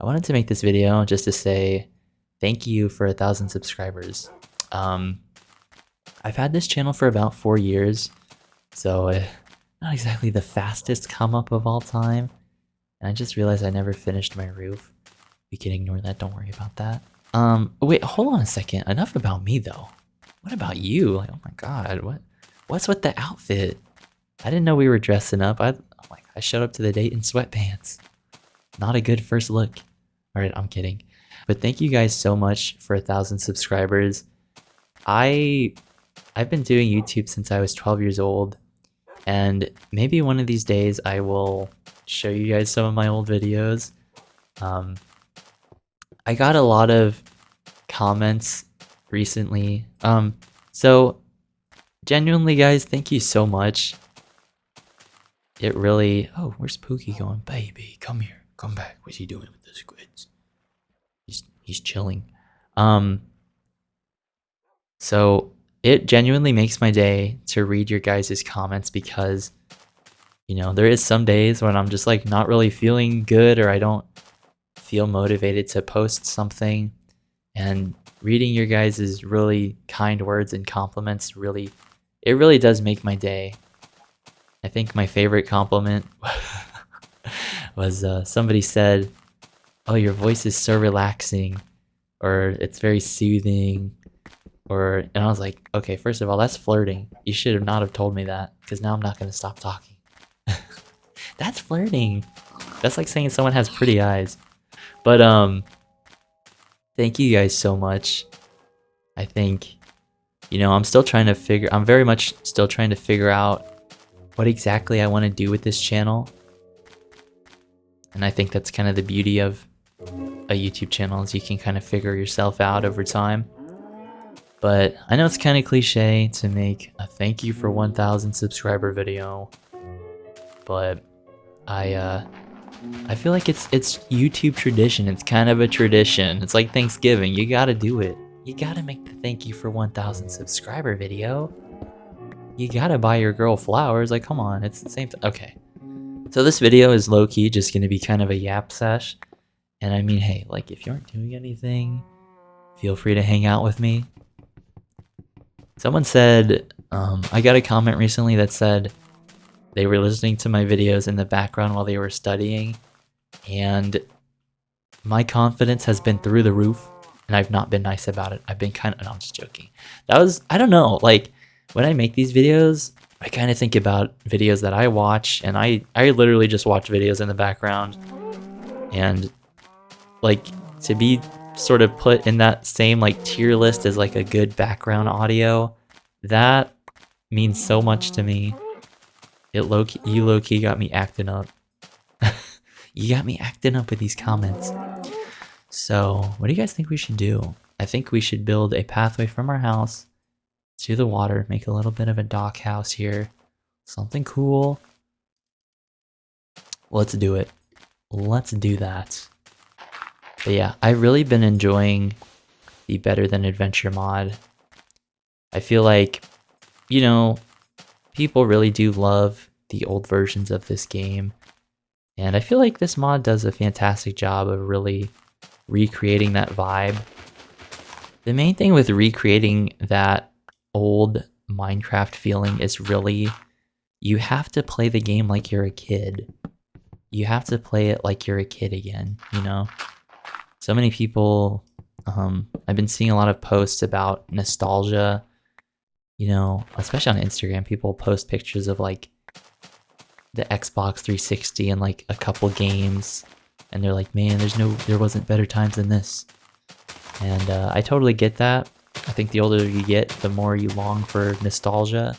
I wanted to make this video just to say thank you for 1,000 subscribers. I've had this channel for about 4 years, so not exactly the fastest come up of all time. And I just realized I never finished my roof. We can ignore that, don't worry about that. Wait, hold on a second. Enough about me though. What about you? Like, oh my god, what's with the outfit? I didn't know we were dressing up. I showed up to the date in sweatpants. Not a good first look. Alright, I'm kidding. But thank you guys so much for 1,000 subscribers. I've been doing YouTube since I was 12 years old, and maybe one of these days I will show you guys some of my old videos. I got a lot of comments recently. So genuinely guys, thank you so much. It really... Oh, where's Pookie going? Baby, come here. Come back. What's he doing with the squids? He's chilling. So it genuinely makes my day to read your guys' comments because, you know, there is some days when I'm just like not really feeling good or I don't feel motivated to post something, and reading your guys' really kind words and compliments really does make my day. I think my favorite compliment was somebody said, "Oh, your voice is so relaxing," or "It's very soothing," and I was like, okay, first of all, that's flirting. You should have not have told me that, because now I'm not going to stop talking. That's flirting. That's like saying someone has pretty eyes. But thank you guys so much. I think, you know, I'm very much still trying to figure out what exactly I want to do with this channel. And I think that's kind of the beauty of a YouTube channel, is you can kind of figure yourself out over time. But I know it's kind of cliche to make a thank you for 1,000 subscriber video, but I feel like it's YouTube tradition. It's kind of a tradition. It's like Thanksgiving. You gotta do it. You gotta make the thank you for 1,000 subscriber video. You gotta buy your girl flowers. Like, come on, it's the same thing. Okay. So this video is low-key just gonna be kind of a yap sesh. And I mean, hey, like if you aren't doing anything, feel free to hang out with me. Someone said, I got a comment recently that said they were listening to my videos in the background while they were studying, and my confidence has been through the roof, and I've not been nice about it. I've been kind of... No, I'm just joking. I don't know, like, when I make these videos, I kind of think about videos that I watch, and I literally just watch videos in the background, and, like, to be sort of put in that same, like, tier list as, like, a good background audio, that means so much to me. You low-key got me acting up. You got me acting up with these comments. So, what do you guys think we should do? I think we should build a pathway from our house to the water, make a little bit of a dock house here. Something cool. Let's do it. Let's do that. But yeah, I've really been enjoying the Better Than Adventure mod. I feel like, you know, people really do love the old versions of this game, and I feel like this mod does a fantastic job of really recreating that vibe. The main thing with recreating that old Minecraft feeling is really, you have to play the game like you're a kid. You have to play it like you're a kid again, you know? So many people, I've been seeing a lot of posts about nostalgia. You know, especially on Instagram, people post pictures of like the Xbox 360 and like a couple games, and they're like, man, there wasn't better times than this. And I totally get that. I think the older you get, the more you long for nostalgia.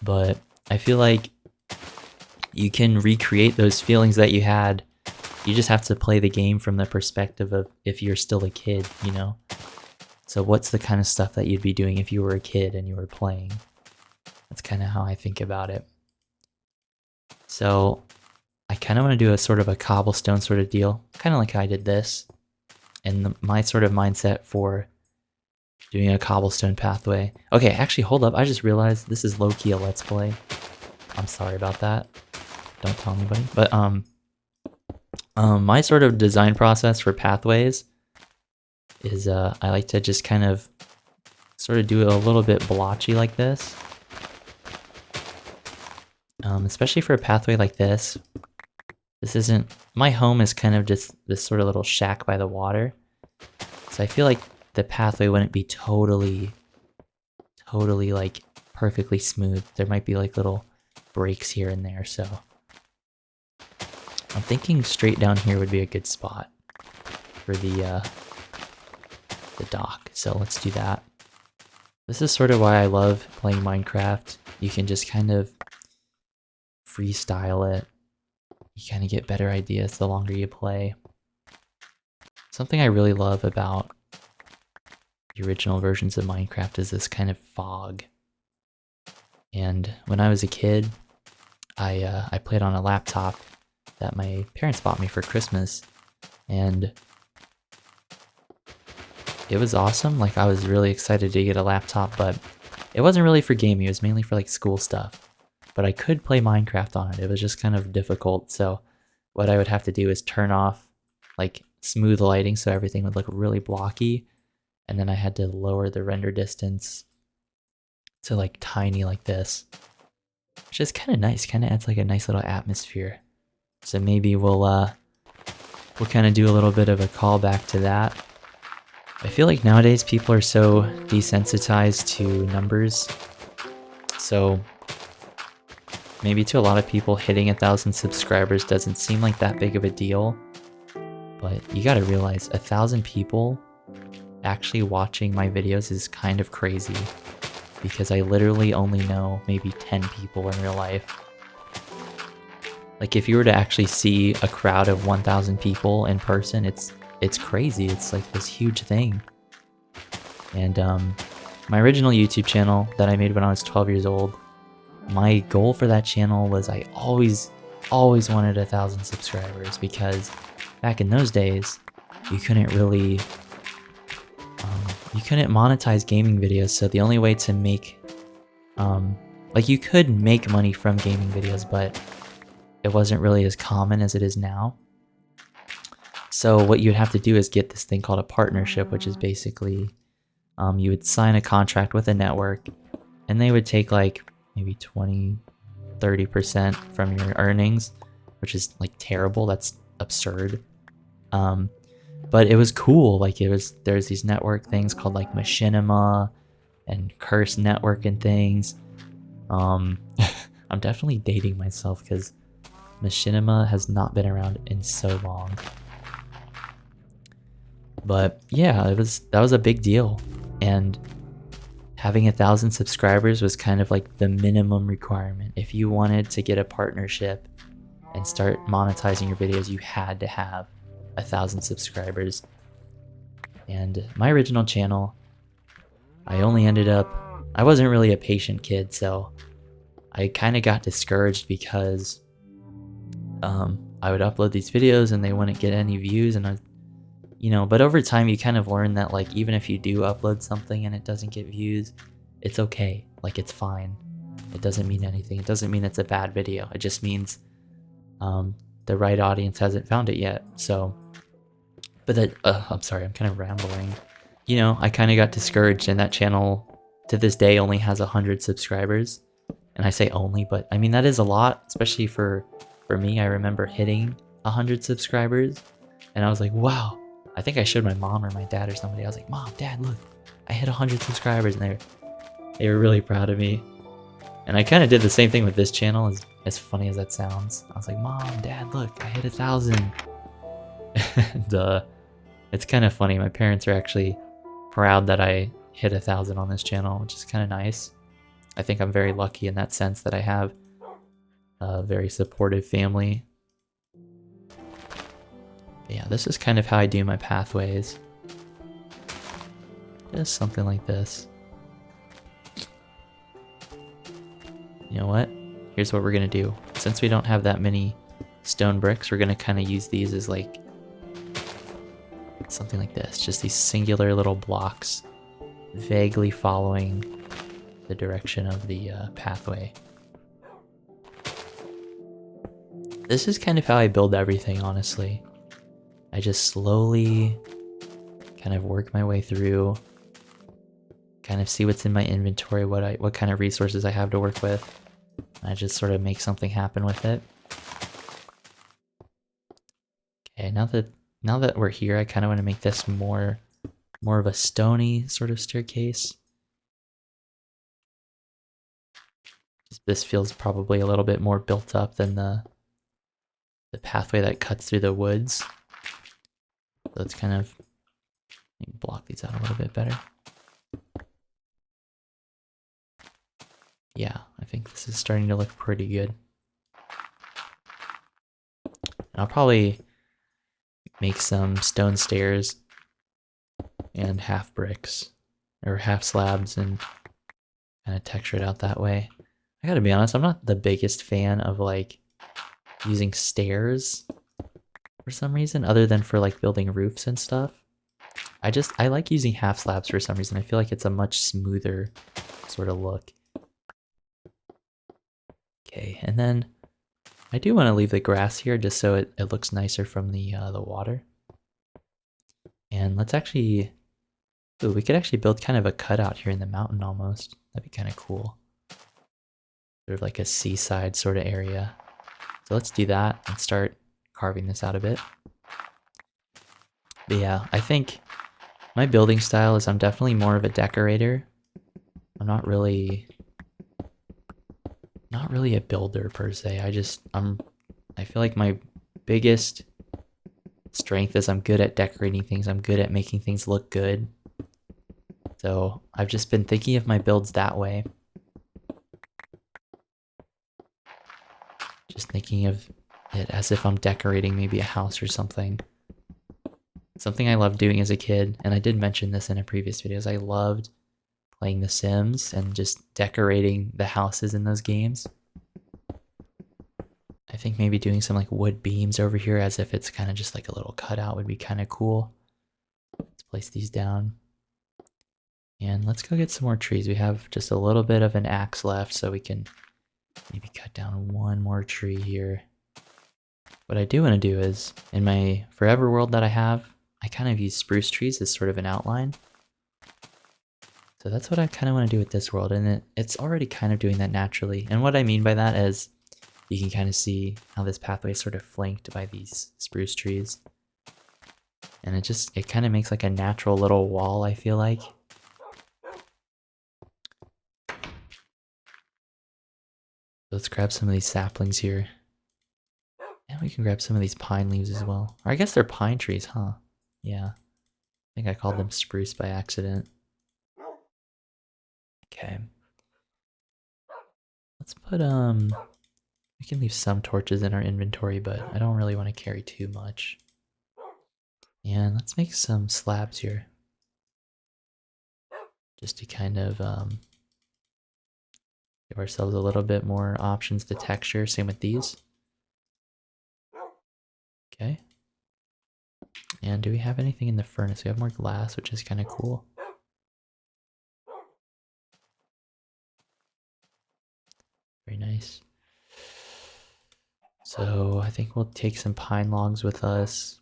But I feel like you can recreate those feelings that you had. You just have to play the game from the perspective of if you're still a kid, you know? So what's the kind of stuff that you'd be doing if you were a kid and you were playing? That's kind of how I think about it. So I kind of want to do a sort of a cobblestone sort of deal, kind of like how I did this. And my sort of mindset for doing a cobblestone pathway. Okay, actually, hold up. I just realized this is low-key a Let's Play. I'm sorry about that. Don't tell anybody. But My sort of design process for pathways is I like to just kind of sort of do it a little bit blotchy like this. Especially for a pathway like this. This isn't... My home is kind of just this sort of little shack by the water. So I feel like the pathway wouldn't be totally like perfectly smooth. There might be like little breaks here and there, so I'm thinking straight down here would be a good spot for the dock. So let's do that. This is sort of why I love playing Minecraft. You can just kind of freestyle it. You kind of get better ideas the longer you play. Something I really love about the original versions of Minecraft is this kind of fog. And when I was a kid, I played on a laptop that my parents bought me for Christmas, and it was awesome. Like, I was really excited to get a laptop, but it wasn't really for gaming. It was mainly for like school stuff. But I could play Minecraft on it. It was just kind of difficult. So what I would have to do is turn off like smooth lighting so everything would look really blocky. And then I had to lower the render distance to like tiny like this, which is kind of nice. Kind of adds like a nice little atmosphere. So maybe we'll kind of do a little bit of a callback to that. I feel like nowadays people are so desensitized to numbers. So maybe to a lot of people hitting 1,000 subscribers doesn't seem like that big of a deal. But you gotta realize 1,000 people actually watching my videos is kind of crazy, because I literally only know maybe 10 people in real life. Like, if you were to actually see a crowd of 1,000 people in person, it's crazy. It's like this huge thing. And my original YouTube channel that I made when I was 12 years old, my goal for that channel was I always wanted 1,000 subscribers, because back in those days, you couldn't really you couldn't monetize gaming videos. So the only way to make like, you could make money from gaming videos, but it wasn't really as common as it is now. So what you'd have to do is get this thing called a partnership, which is basically you would sign a contract with a network, and they would take like maybe 20-30% from your earnings, which is like terrible. That's absurd. But it was cool. Like, there's these network things called like Machinima and Curse Network and things. I'm definitely dating myself because Machinima has not been around in so long. But yeah, that was a big deal. And having 1,000 subscribers was kind of like the minimum requirement. If you wanted to get a partnership and start monetizing your videos, you had to have 1,000 subscribers. And my original channel, I wasn't really a patient kid, so I kind of got discouraged because I would upload these videos and they wouldn't get any views, and but over time you kind of learn that, like, even if you do upload something and it doesn't get views, it's okay. Like, it's fine. It doesn't mean anything. It doesn't mean it's a bad video. It just means the right audience hasn't found it yet. So, but I'm sorry, I'm kind of rambling. I kind of got discouraged, and that channel to this day only has 100 subscribers. And I say only, but I mean, that is a lot, especially for me. I remember hitting 100 subscribers, and I was like, wow. I think I showed my mom or my dad or somebody. I was like, Mom, Dad, look, I hit 100 subscribers, and they were really proud of me. And I kind of did the same thing with this channel, as funny as that sounds. I was like, Mom, Dad, look, I hit 1,000. And it's kind of funny. My parents are actually proud that I hit 1,000 on this channel, which is kind of nice. I think I'm very lucky in that sense that I have a very supportive family. But yeah, this is kind of how I do my pathways. Just something like this. You know what? Here's what we're gonna do. Since we don't have that many stone bricks, we're gonna kind of use these as like something like this. Just these singular little blocks, vaguely following the direction of the pathway. this is kind of how I build everything, honestly. I just slowly kind of work my way through, kind of see what's in my inventory, what kind of resources I have to work with. I just sort of make something happen with it. Okay, now that we're here, I kind of want to make this more of a stony sort of staircase. This feels probably a little bit more built up than the pathway that cuts through the woods. So let's kind of block these out a little bit better. Yeah, I think this is starting to look pretty good. I'll probably make some stone stairs and half bricks or half slabs and kind of texture it out that way. I gotta be honest, I'm not the biggest fan of like using stairs for some reason, other than for like building roofs and stuff. I like using half slabs for some reason. I feel like it's a much smoother sort of look. Okay, and then I do want to leave the grass here just so it looks nicer from the water. And let's actually, ooh, we could actually build kind of a cutout here in the mountain almost. That'd be kind of cool. Sort of like a seaside sort of area. So let's do that and start carving this out a bit. But yeah, I think my building style is I'm definitely more of a decorator. I'm not really a builder per se. I feel like my biggest strength is I'm good at decorating things. I'm good at making things look good. So I've just been thinking of my builds that way. Just thinking of it as if I'm decorating maybe a house or something. Something I loved doing as a kid, and I did mention this in a previous video, is I loved playing The Sims and just decorating the houses in those games. I think maybe doing some like wood beams over here as if it's kind of just like a little cutout would be kind of cool. Let's place these down. And let's go get some more trees. We have just a little bit of an axe left, so we can maybe cut down one more tree here. What I do want to do is, in my forever world that I have, I kind of use spruce trees as sort of an outline. So that's what I kind of want to do with this world, and it's already kind of doing that naturally. And what I mean by that is, you can kind of see how this pathway is sort of flanked by these spruce trees. And it kind of makes like a natural little wall, I feel like. Let's grab some of these saplings here. And we can grab some of these pine leaves as well. Or I guess they're pine trees, huh? Yeah. I think I called them spruce by accident. Okay. Let's put, we can leave some torches in our inventory, but I don't really want to carry too much. And let's make some slabs here. Just to kind of, give ourselves a little bit more options to texture. Same with these. Okay. And do we have anything in the furnace? We have more glass, which is kind of cool. Very nice. So I think we'll take some pine logs with us.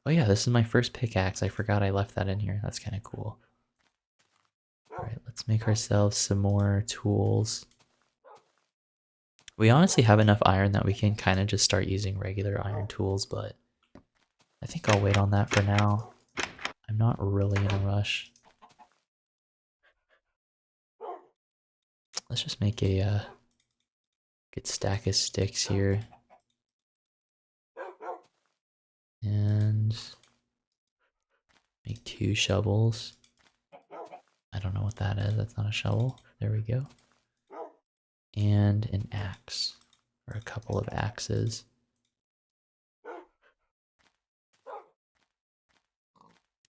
Oh yeah, this is my first pickaxe. I forgot I left that in here. That's kind of cool. Alright, let's make ourselves some more tools. We honestly have enough iron that we can kind of just start using regular iron tools, but I think I'll wait on that for now. I'm not really in a rush. Let's just make a good stack of sticks here. And make 2 shovels. I don't know what that is. That's not a shovel. There we go. And an axe, or a couple of axes.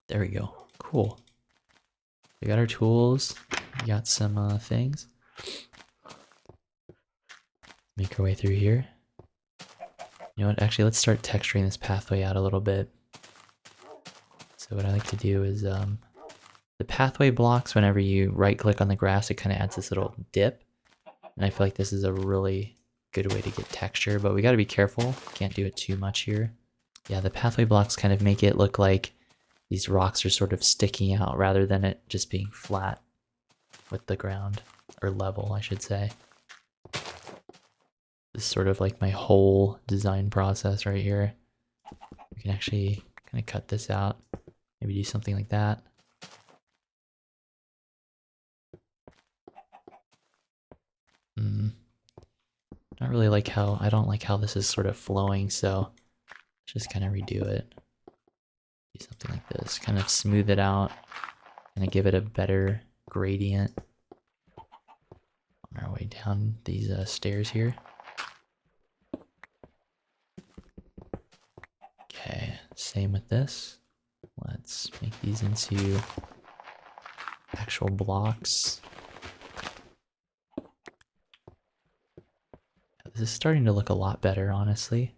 There we go. Cool. We got our tools. We got some things. Make our way through here. You know what? Actually, let's start texturing this pathway out a little bit. So what I like to do is the pathway blocks, whenever you right click on the grass, it kind of adds this little dip. And I feel like this is a really good way to get texture, but we got to be careful. Can't do it too much here. Yeah, the pathway blocks kind of make it look like these rocks are sort of sticking out rather than it just being flat with the ground, or level, I should say. This is sort of like my whole design process right here. We can actually kind of cut this out, maybe do something like that. Not really like how, I don't like how this is sort of flowing, so let's just kind of redo it. Do something like this, kind of smooth it out, kind of give it a better gradient on our way down these stairs here. Okay, same with this. Let's make these into actual blocks. This is starting to look a lot better, honestly.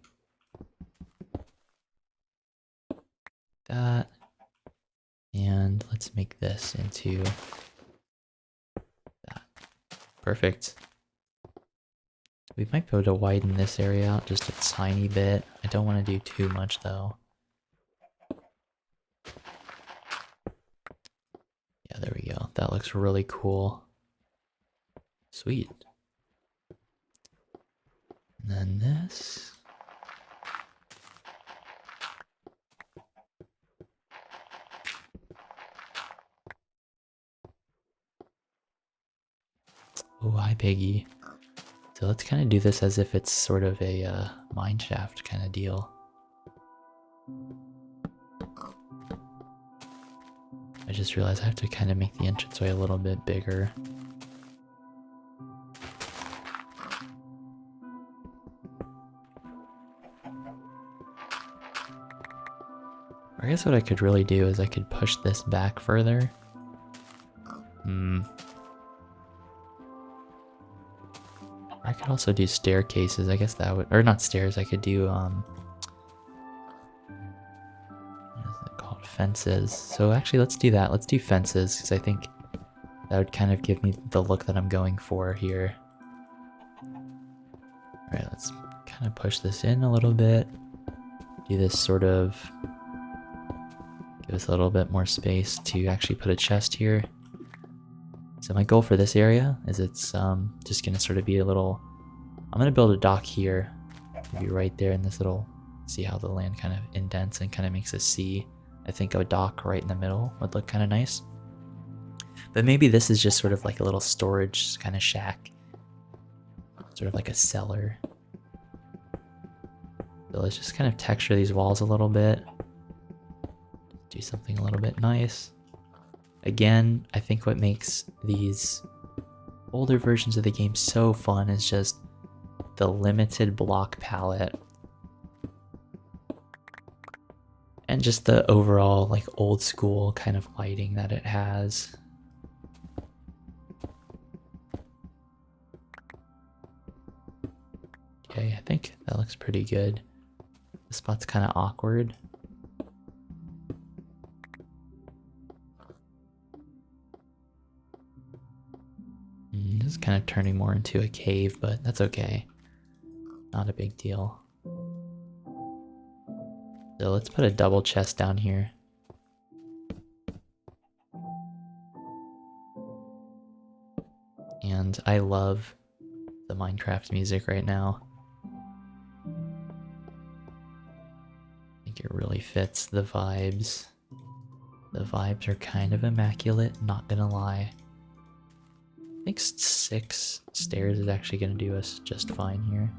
That. And let's make this into that. Perfect. We might be able to widen this area out just a tiny bit. I don't want to do too much though. Yeah, there we go. That looks really cool. Sweet. And then this. Oh, hi Piggy. So let's kind of do this as if it's sort of a mine shaft kind of deal. I just realized I have to kind of make the entranceway a little bit bigger. I guess what I could really do is I could push this back further. I could also do staircases. I guess that would, or not stairs. I could do what is it called? Fences. So actually, let's do that. Let's do fences because I think that would kind of give me the look that I'm going for here. All right, let's kind of push this in a little bit. Do this sort of, give us a little bit more space to actually put a chest here. So my goal for this area is it's just gonna sort of be a little, I'm gonna build a dock here, maybe right there in this little, see how the land kind of indents and kind of makes a C. I think a dock right in the middle would look kind of nice. But maybe this is just sort of like a little storage kind of shack, sort of like a cellar. So let's just kind of texture these walls a little bit. Do something a little bit nice. Again, I think what makes these older versions of the game so fun is just the limited block palette. And just the overall like old school kind of lighting that it has. Okay, I think that looks pretty good. The spot's kind of awkward. This is kind of turning more into a cave, but that's okay. Not a big deal. So let's put a double chest down here. And I love the Minecraft music right now. I think it really fits the vibes. The vibes are kind of immaculate, not gonna lie. I think 6 stairs is actually gonna do us just fine here.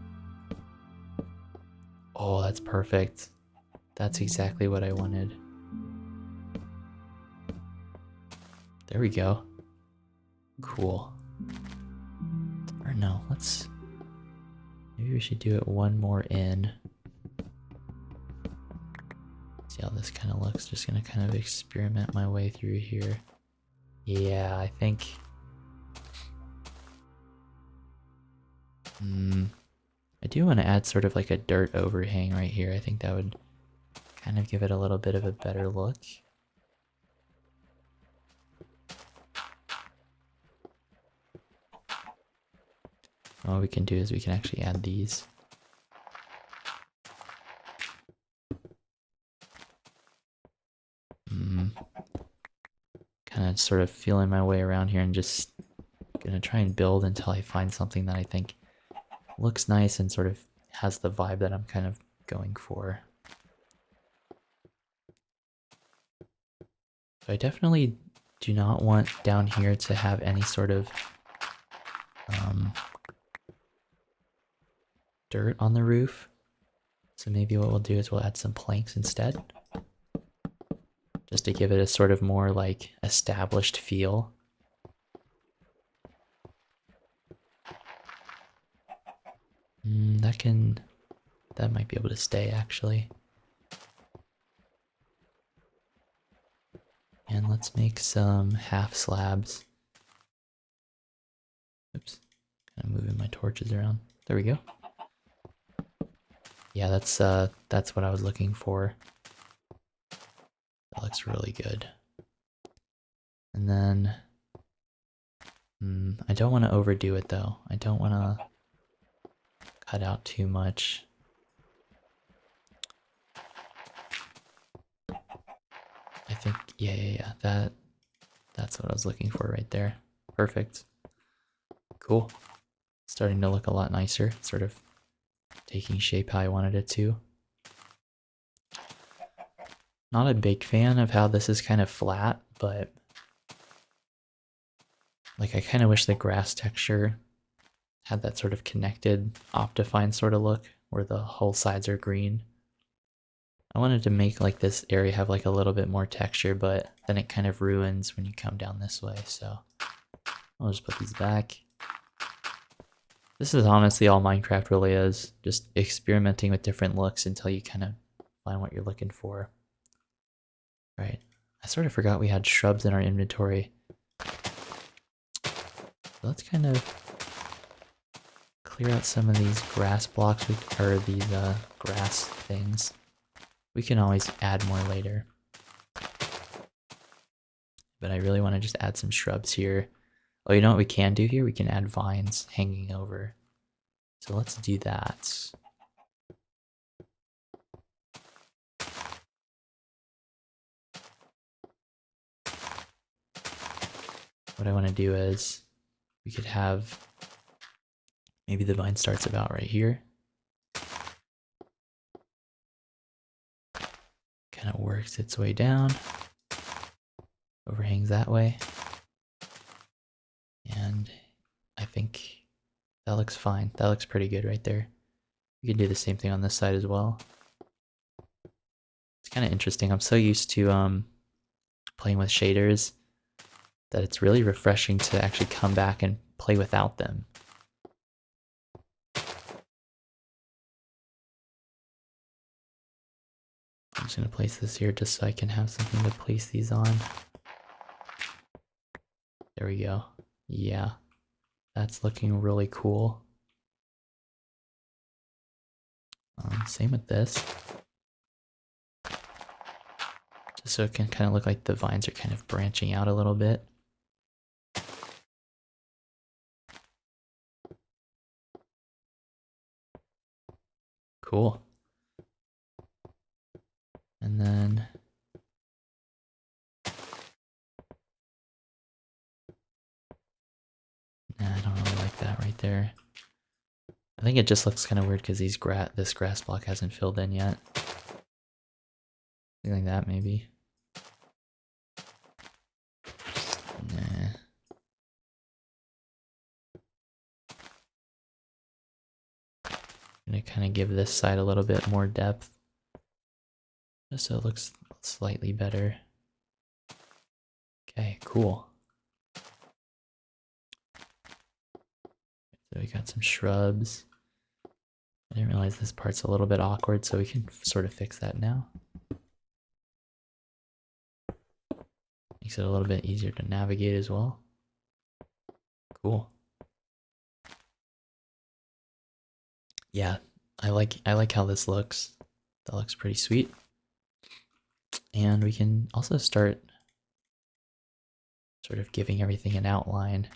Oh, that's perfect. That's exactly what I wanted. There we go. Cool. Or no, let's... maybe we should do it one more in. See how this kind of looks. Just gonna kind of experiment my way through here. Yeah, I think... I do want to add sort of like a dirt overhang right here. I think that would kind of give it a little bit of a better look. What we can do is we can actually add these. Kind of sort of feeling my way around here and just gonna try and build until I find something that I think looks nice and sort of has the vibe that I'm kind of going for. So I definitely do not want down here to have any sort of dirt on the roof. So maybe what we'll do is we'll add some planks instead, just to give it a sort of more like established feel. That might be able to stay actually. And let's make some half slabs. Oops, kind of moving my torches around. There we go. Yeah, that's what I was looking for. That looks really good. And then, I don't want to overdo it though. I don't want to cut out too much. I think, yeah. That's what I was looking for right there. Perfect. Cool. Starting to look a lot nicer. Sort of taking shape how I wanted it to. Not a big fan of how this is kind of flat, but like I kind of wish the grass texture had that sort of connected Optifine sort of look where the whole sides are green. I wanted to make like this area have like a little bit more texture, but then it kind of ruins when you come down this way, so I'll just put these back. This is honestly all Minecraft really is, just experimenting with different looks until you kind of find what you're looking for. Right, I sort of forgot we had shrubs in our inventory. So let's kind of clear out some of these grass blocks, or these grass things. We can always add more later. But I really want to just add some shrubs here. Oh, you know what we can do here? We can add vines hanging over. So let's do that. What I want to do is we could have maybe the vine starts about right here. Kind of works its way down. Overhangs that way. And I think that looks fine. That looks pretty good right there. We can do the same thing on this side as well. It's kind of interesting. I'm so used to playing with shaders that it's really refreshing to actually come back and play without them. I'm just going to place this here just so I can have something to place these on. There we go. Yeah, that's looking really cool. Same with this. Just so it can kind of look like the vines are kind of branching out a little bit. Cool. And then I don't really like that right there. I think it just looks kind of weird because this grass block hasn't filled in yet. Something like that, maybe. Nah. I'm gonna kind of give this side a little bit more depth, just so it looks slightly better. Okay, cool. So we got some shrubs. I didn't realize this part's a little bit awkward, so we can sort of fix that now. Makes it a little bit easier to navigate as well. Cool. Yeah, I like how this looks. That looks pretty sweet. And we can also start sort of giving everything an outline.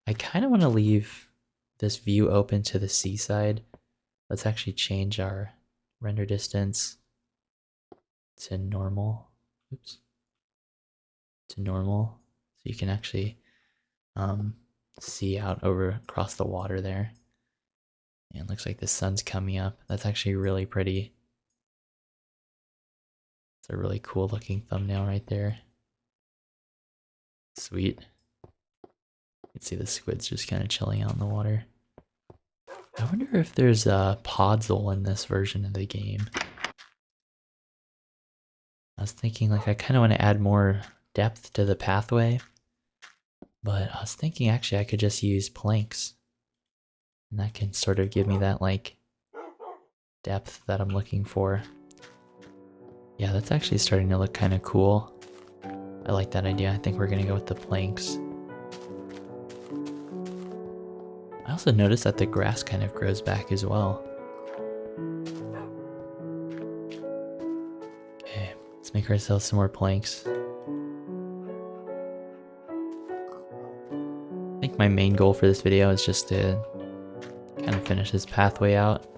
I kind of want to leave this view open to the seaside. Let's actually change our render distance to normal. Oops. To normal. So you can actually see out over across the water there. And it looks like the sun's coming up. That's actually really pretty. It's a really cool looking thumbnail right there. Sweet. You can see the squids just kind of chilling out in the water. I wonder if there's a podzol in this version of the game. I was thinking like I kind of want to add more depth to the pathway, but I was thinking actually I could just use planks. And that can sort of give me that like depth that I'm looking for. Yeah, that's actually starting to look kind of cool. I like that idea. I think we're gonna go with the planks. I also noticed that the grass kind of grows back as well. Okay, let's make ourselves some more planks. I think my main goal for this video is just to kind of finish this pathway out.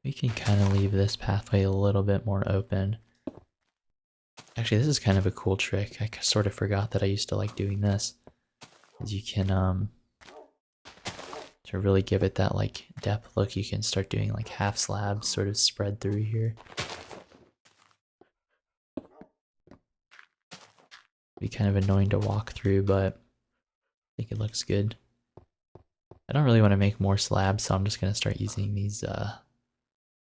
We can kind of leave this pathway a little bit more open. Actually, this is kind of a cool trick. I sort of forgot that I used to like doing this. Is you can, to really give it that like depth look, you can start doing like half slabs sort of spread through here. Be kind of annoying to walk through, but I think it looks good. I don't really want to make more slabs, so I'm just going to start using these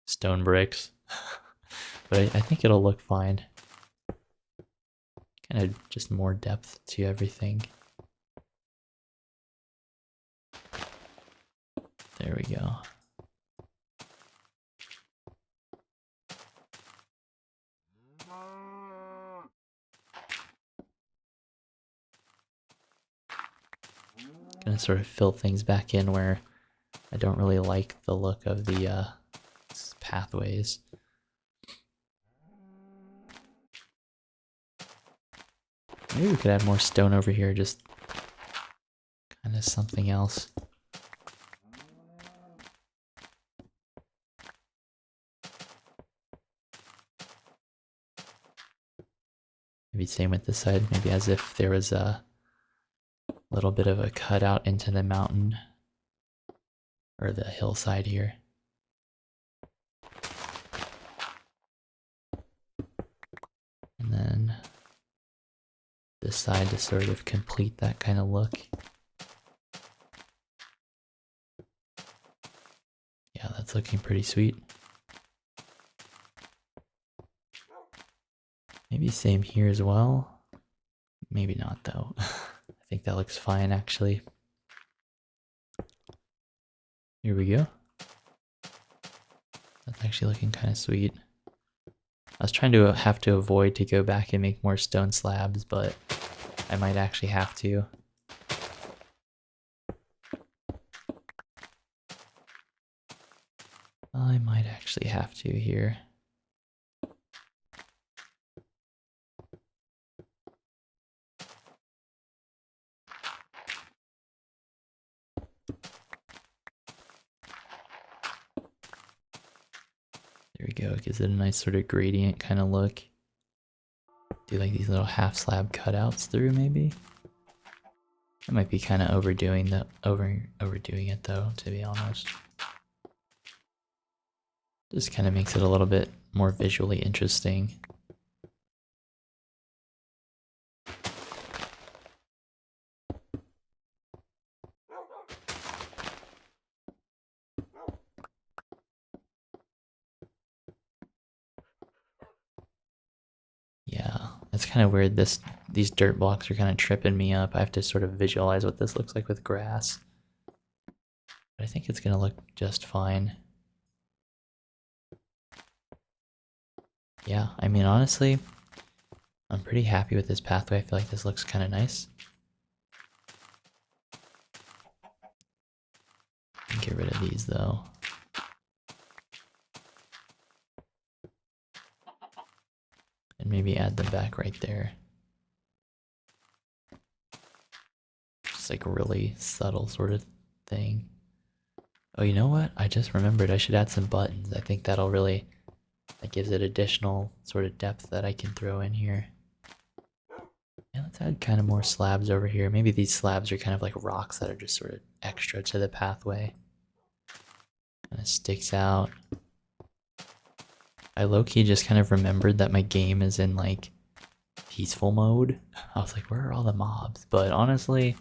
stone bricks. But I think it'll look fine. Kind of just more depth to everything. There we go. Gonna sort of fill things back in where I don't really like the look of the pathways. Maybe we could add more stone over here, just kind of something else. Maybe same with this side, maybe as if there was a little bit of a cutout into the mountain or the hillside here. And then this side to sort of complete that kind of look. Yeah, that's looking pretty sweet. Maybe same here as well. Maybe not though. I think that looks fine actually. Here we go. That's actually looking kind of sweet. I was trying to have to avoid to go back and make more stone slabs, but I might actually have to. I might actually have to here. There we go, it gives it a nice sort of gradient kind of look. Do like these little half slab cutouts through maybe? I might be kind of overdoing it though, to be honest. Just kind of makes it a little bit more visually interesting. Yeah, it's kind of weird. These dirt blocks are kind of tripping me up. I have to sort of visualize what this looks like with grass. But I think it's gonna look just fine. Yeah, I mean, honestly, I'm pretty happy with this pathway. I feel like this looks kind of nice. Get rid of these though. And maybe add them back right there. It's like a really subtle sort of thing. Oh, you know what? I just remembered I should add some buttons. I think that'll really, that gives it additional sort of depth that I can throw in here. Yeah, let's add kind of more slabs over here. Maybe these slabs are kind of like rocks that are just sort of extra to the pathway. Kind of sticks out. I low-key just kind of remembered that my game is in like peaceful mode. I was like, where are all the mobs? But honestly,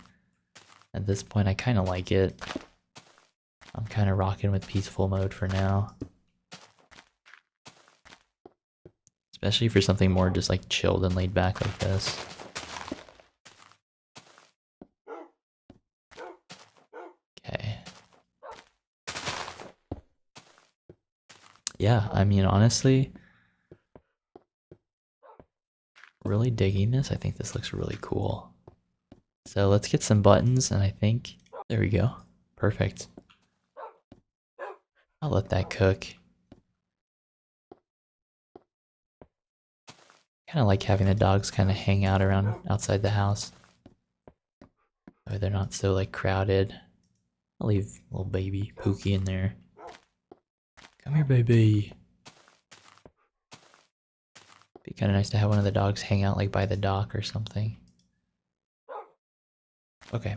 at this point I kind of like it. I'm kind of rocking with peaceful mode for now. Especially for something more just like chilled and laid back like this. Okay. Yeah, I mean, honestly, really digging this. I think this looks really cool. So let's get some buttons, and I think, there we go. Perfect. I'll let that cook. Kind of like having the dogs kind of hang out around outside the house. Or they're not so like crowded. I'll leave little baby Pookie in there. Come here, baby. Be kind of nice to have one of the dogs hang out like by the dock or something. Okay,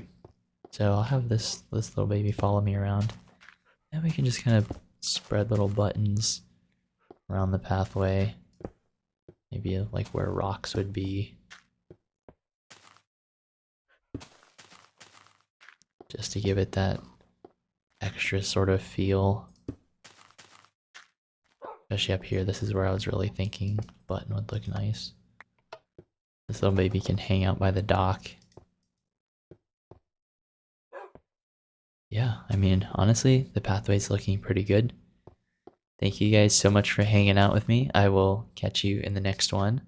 so I'll have this little baby follow me around. And we can just kind of spread little buttons around the pathway. Maybe like where rocks would be. Just to give it that extra sort of feel. Especially up here, this is where I was really thinking button would look nice. This little baby can hang out by the dock. Yeah, I mean, honestly, the pathway's looking pretty good. Thank you guys so much for hanging out with me. I will catch you in the next one.